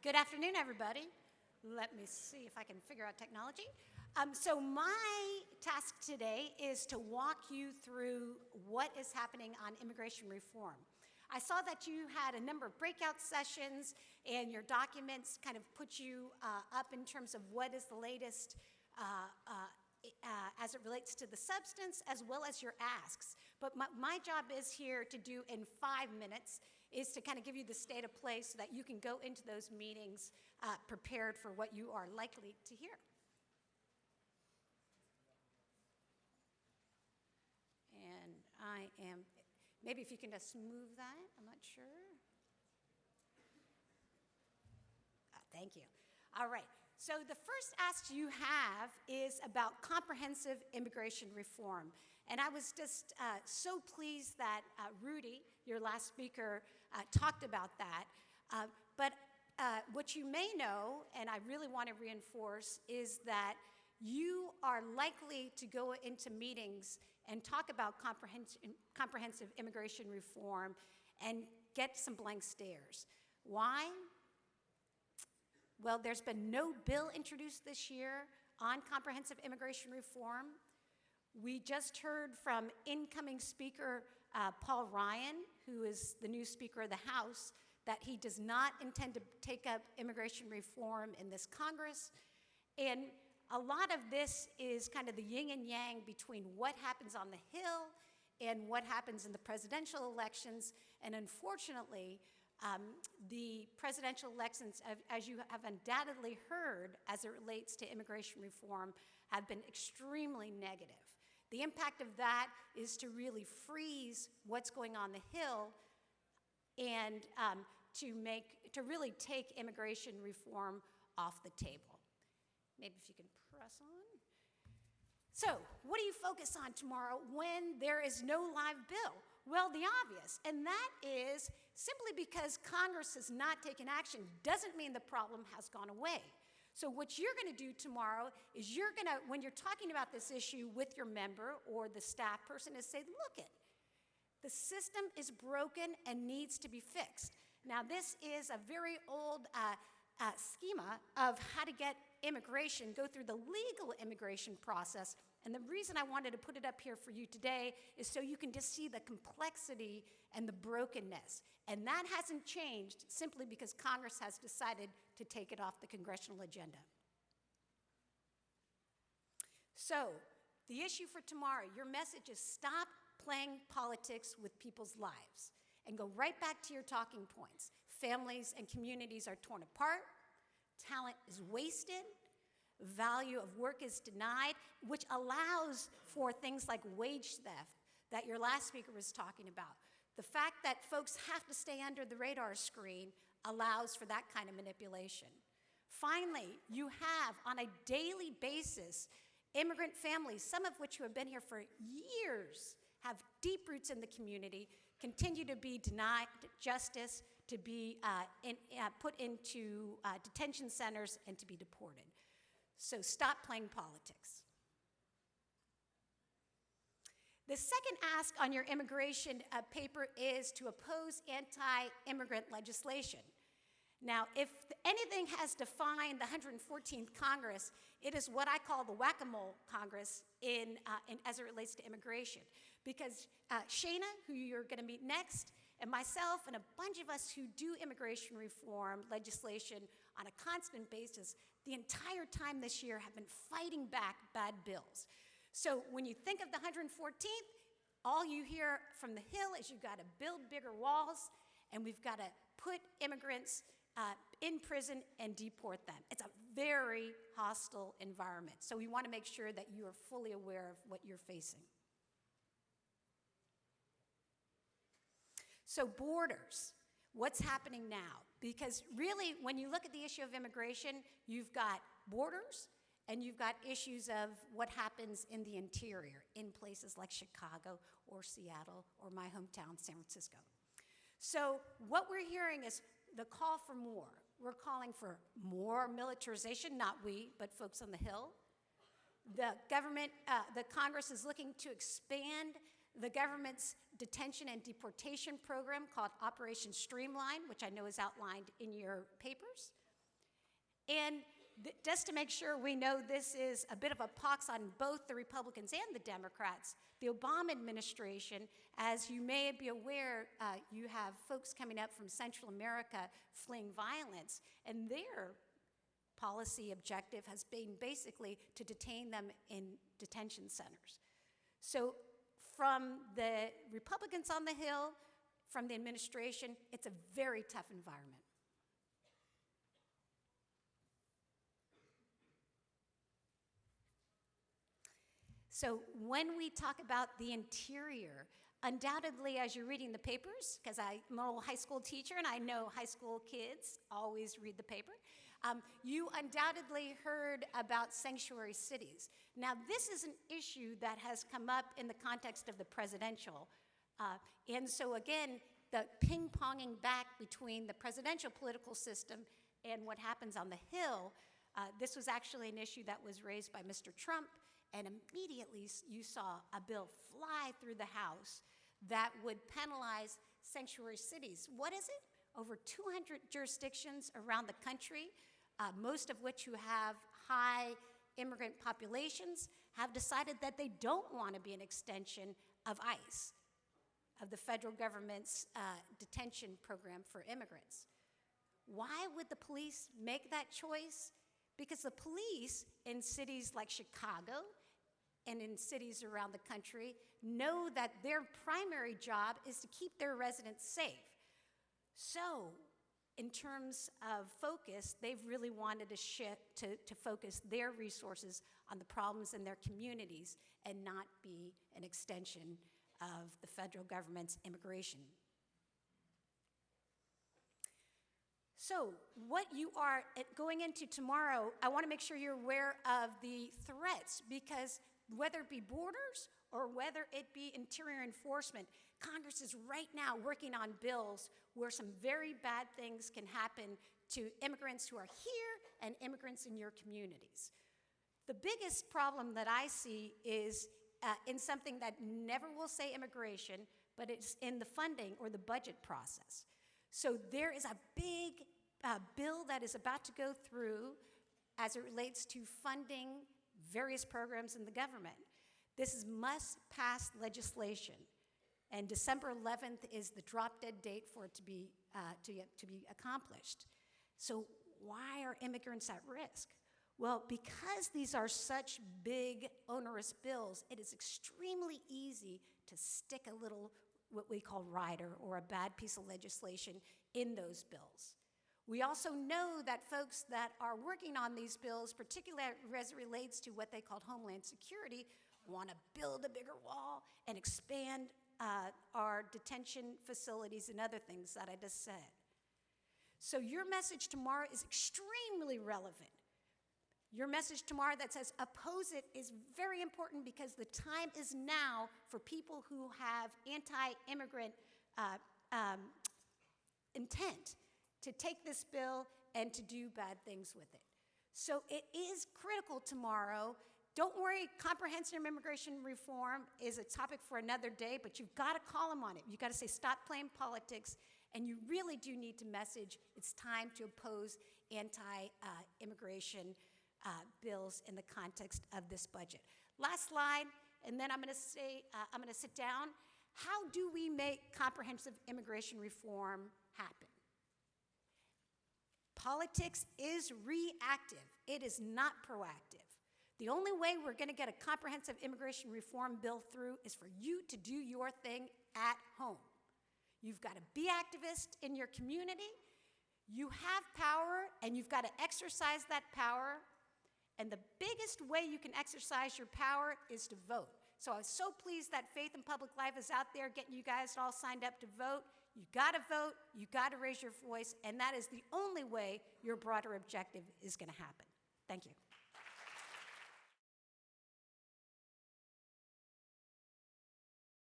Good afternoon, everybody. Let me see if I can figure out technology. So my task today is to walk you through what is happening on immigration reform. I saw that you had a number of breakout sessions, and your documents kind of put you up in terms of what is the latest as it relates to the substance as well as your asks. But my job is here to do in 5 minutes is to kind of give you the state of play so that you can go into those meetings prepared for what you are likely to hear. And I am, maybe if you can just move that, I'm not sure. Thank you. All right. So the first ask you have is about comprehensive immigration reform. And I was just so pleased that Rudy, your last speaker, talked about that. But what you may know, and I really want to reinforce, is that you are likely to go into meetings and talk about comprehensive immigration reform and get some blank stares. Why? Well, there's been no bill introduced this year on comprehensive immigration reform. We just heard from incoming Speaker Paul Ryan, who is the new Speaker of the House, that he does not intend to take up immigration reform in this Congress. And a lot of this is kind of the yin and yang between what happens on the Hill and what happens in the presidential elections. And unfortunately, the presidential elections, as you have undoubtedly heard as it relates to immigration reform, have been extremely negative. The impact of that is to really freeze what's going on the Hill and to really take immigration reform off the table. Maybe if you can press on. So, what do you focus on tomorrow when there is no live bill? Well, the obvious, and that is simply because Congress has not taken action doesn't mean the problem has gone away. So what you're going to do tomorrow is you're going to, when you're talking about this issue with your member or the staff person, is say, look it, the system is broken and needs to be fixed. Now, this is a very old schema of how to get immigration, go through the legal immigration process. And the reason I wanted to put it up here for you today is so you can just see the complexity and the brokenness. And that hasn't changed simply because Congress has decided to take it off the congressional agenda. So, the issue for tomorrow, your message is stop playing politics with people's lives and go right back to your talking points. Families and communities are torn apart. Talent is wasted. Value of work is denied, which allows for things like wage theft that your last speaker was talking about. The fact that folks have to stay under the radar screen allows for that kind of manipulation. Finally, you have, on a daily basis, immigrant families, some of which who have been here for years, have deep roots in the community, continue to be denied justice, to be put into detention centers, and to be deported. So stop playing politics. The second ask on your immigration paper is to oppose anti-immigrant legislation. Now, if anything has defined the 114th Congress, it is what I call the whack-a-mole Congress as it relates to immigration. Because Shana, who you're going to meet next, and myself and a bunch of us who do immigration reform legislation on a constant basis, the entire time this year have been fighting back bad bills. So when you think of the 114th, all you hear from the Hill is you've got to build bigger walls, and we've got to put immigrants in prison and deport them. It's a very hostile environment. So we want to make sure that you are fully aware of what you're facing. So borders, what's happening now? Because really, when you look at the issue of immigration, you've got borders and you've got issues of what happens in the interior, in places like Chicago or Seattle or my hometown, San Francisco. So what we're hearing is the call for more. We're calling for more militarization, not we, but folks on the Hill. The government, the Congress is looking to expand the government's detention and deportation program called Operation Streamline, which I know is outlined in your papers. And just to make sure we know this is a bit of a pox on both the Republicans and the Democrats, the Obama administration, as you may be aware, you have folks coming up from Central America fleeing violence, and their policy objective has been basically to detain them in detention centers. So from the Republicans on the Hill, from the administration, it's a very tough environment. So when we talk about the interior, undoubtedly, as you're reading the papers, because I'm a high school teacher and I know high school kids always read the paper, you undoubtedly heard about sanctuary cities. Now, this is an issue that has come up in the context of the presidential. And so again, the ping-ponging back between the presidential political system and what happens on the Hill, this was actually an issue that was raised by Mr. Trump, and immediately you saw a bill fly through the House that would penalize sanctuary cities. What is it? Over 200 jurisdictions around the country, most of which who have high immigrant populations, have decided that they don't want to be an extension of ICE, of the federal government's detention program for immigrants. Why would the police make that choice? Because the police in cities like Chicago and in cities around the country know that their primary job is to keep their residents safe. So, in terms of focus, they've really wanted to shift to focus their resources on the problems in their communities and not be an extension of the federal government's immigration. So, what you are going into tomorrow, I want to make sure you're aware of the threats, because whether it be borders or whether it be interior enforcement, Congress is right now working on bills where some very bad things can happen to immigrants who are here and immigrants in your communities. The biggest problem that I see is in something that never will say immigration, but it's in the funding or the budget process. So there is a big bill that is about to go through as it relates to funding various programs in the government. This is must-pass legislation, and December 11th is the drop-dead date for it to be accomplished. So why are immigrants at risk? Well, because these are such big, onerous bills, it is extremely easy to stick a little, what we call rider, or a bad piece of legislation in those bills. We also know that folks that are working on these bills, particularly as it relates to what they called Homeland Security, want to build a bigger wall and expand our detention facilities and other things that I just said. So your message tomorrow is extremely relevant. Your message tomorrow that says oppose it is very important, because the time is now for people who have anti-immigrant intent to take this bill and to do bad things with it. So it is critical tomorrow. Don't worry, comprehensive immigration reform is a topic for another day, but you've got to call them on it. You've got to say stop playing politics, and you really do need to message it's time to oppose anti-immigration bills in the context of this budget. Last slide, and then I'm going to sit down. How do we make comprehensive immigration reform happen? Politics is reactive. It is not proactive. The only way we're going to get a comprehensive immigration reform bill through is for you to do your thing at home. You've got to be activist in your community. You have power, and you've got to exercise that power. And the biggest way you can exercise your power is to vote. So I was so pleased that Faith in Public Life is out there getting you guys all signed up to vote. You got to vote, you got to raise your voice, and that is the only way your broader objective is going to happen. Thank you.